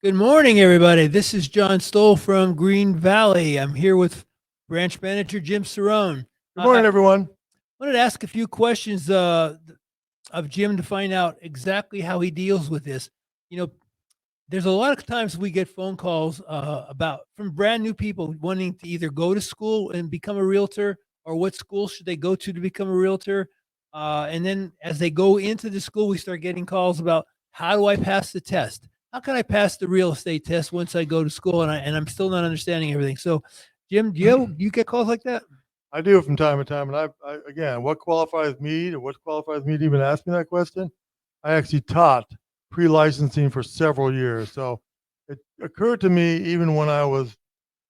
Good morning, everybody. This is John Stoll from Green Valley. I'm here with Branch Manager Jim Cerrone. Good morning, I everyone. wanted to ask a few questions of Jim to find out exactly how he deals with this. You know, there's a lot of times we get phone calls about from brand new people wanting to either go to school and become a realtor, or what school should they go to become a realtor. And then as they go into the school, we start getting calls about, how do I pass the test? How can I pass the real estate test once I go to school and I'm still not understanding everything? So, Jim, do you get calls like that? I do from time to time, and I again, what qualifies me to even ask me that question? I actually taught pre-licensing for several years, so it occurred to me even when I was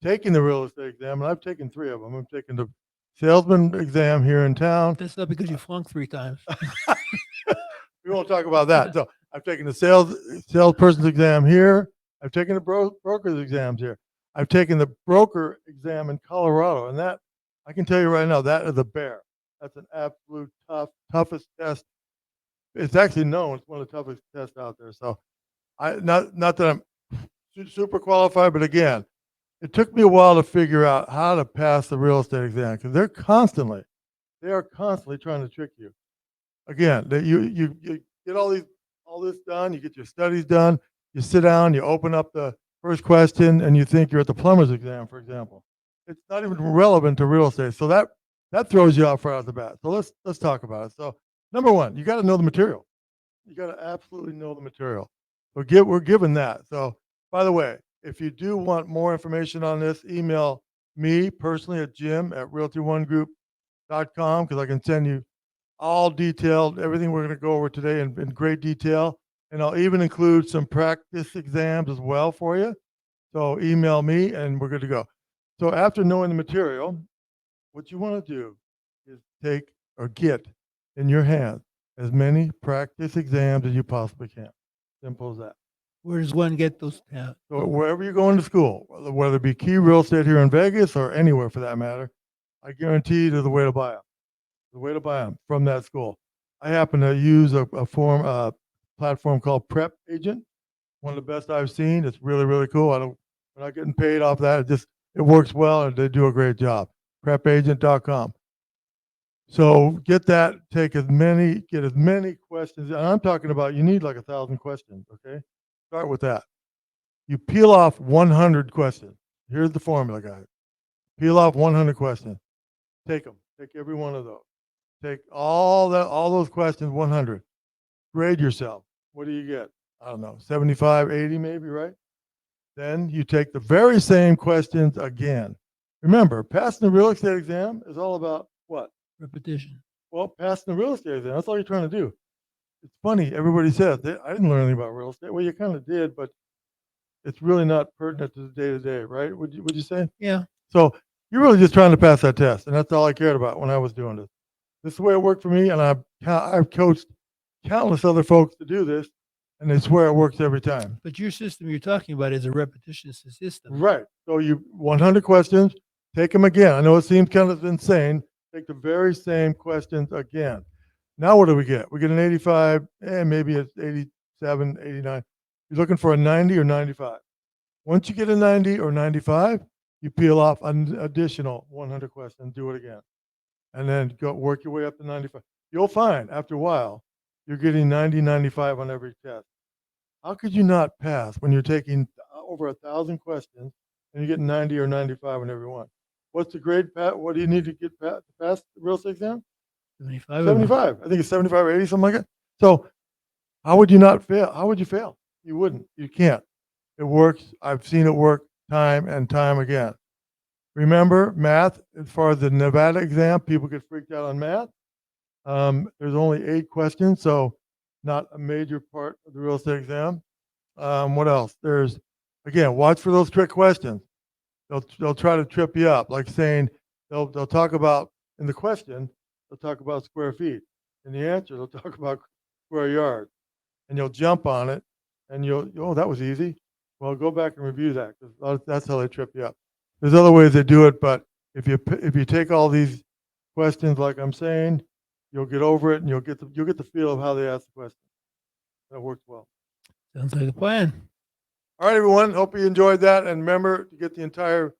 taking the real estate exam, and I've taken three of them. I'm taking the salesman exam here in town. That's not because you flunked 3 times. We won't talk about that. So I've taken the salesperson's exam here. I've taken the broker's exams here. I've taken the broker exam in Colorado, and that I can tell you right now, that is a bear. That's an absolute toughest test. It's actually known it's one of the toughest tests out there. So I not that I'm super qualified, but again, it took me a while to figure out how to pass the real estate exam because they are constantly trying to trick you. Again, that you get all this done, you get your studies done, you sit down, you open up the first question, and you think you're at the plumber's exam, for example. It's not even relevant to real estate, so that throws you off right off the bat. So let's talk about it. So number one, you got to know the material. You got to absolutely know the material. We're given that. So by the way, if you do want more information on this, email me personally at jim@realty1group.com because I can send you all detailed, everything we're going to go over today in great detail. And I'll even include some practice exams as well for you. So email me and we're good to go. So after knowing the material, what you want to do is take or get in your hand as many practice exams as you possibly can. Simple as that. Where does one get those? So wherever you're going to school, whether it be Key Real Estate here in Vegas or anywhere for that matter, I guarantee you there's a way to buy them. The way to buy them from that school. I happen to use a platform called Prep Agent, one of the best I've seen. It's really, really cool. We're not getting paid off that. It works well and they do a great job. Prepagent.com. So get that, get as many questions. And I'm talking about you need like 1,000 questions, okay? Start with that. You peel off 100 questions. Here's the formula, guys. Peel off 100 questions. Take them. Take every one of those. Take all those questions, 100. Grade yourself. What do you get? I don't know, 75, 80 maybe, right? Then you take the very same questions again. Remember, passing the real estate exam is all about what? Repetition. Well, passing the real estate exam, that's all you're trying to do. It's funny, everybody says, I didn't learn anything about real estate. Well, you kind of did, but it's really not pertinent to the day-to-day, right? Would you say? Yeah. So you're really just trying to pass that test, and that's all I cared about when I was doing this. This is the way it worked for me, and I've coached countless other folks to do this, and they swear it works every time. But your system you're talking about is a repetition system. Right. So you 100 questions, take them again. I know it seems kind of insane. Take the very same questions again. Now what do we get? We get an 85, and maybe it's 87, 89. You're looking for a 90 or 95. Once you get a 90 or 95, you peel off an additional 100 questions, do it again. And then go work your way up to 95. You'll find after a while, you're getting 90, 95 on every test. How could you not pass when you're taking over 1,000 questions and you get 90 or 95 on every one? What's the grade, Pat? What do you need to get to pass the real estate exam? 75. 75. I think it's 75 or 80, something like that. So how would you not fail? How would you fail? You wouldn't. You can't. It works. I've seen it work time and time again. Remember, math, as far as the Nevada exam, people get freaked out on math. There's only 8 questions, so not a major part of the real estate exam. What else? Again, watch for those trick questions. They'll try to trip you up, like saying they'll talk about, in the question, they'll talk about square feet. In the answer, they'll talk about square yards. And you'll jump on it, and oh, that was easy. Well, go back and review that, because that's how they trip you up. There's other ways they do it, but if you take all these questions like I'm saying, you'll get over it and you'll get the feel of how they ask the question. That works well. Sounds like a plan. All right, everyone. Hope you enjoyed that. And remember to get the entire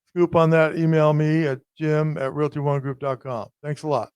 scoop on that, email me at jim@realty1group.com. Thanks a lot.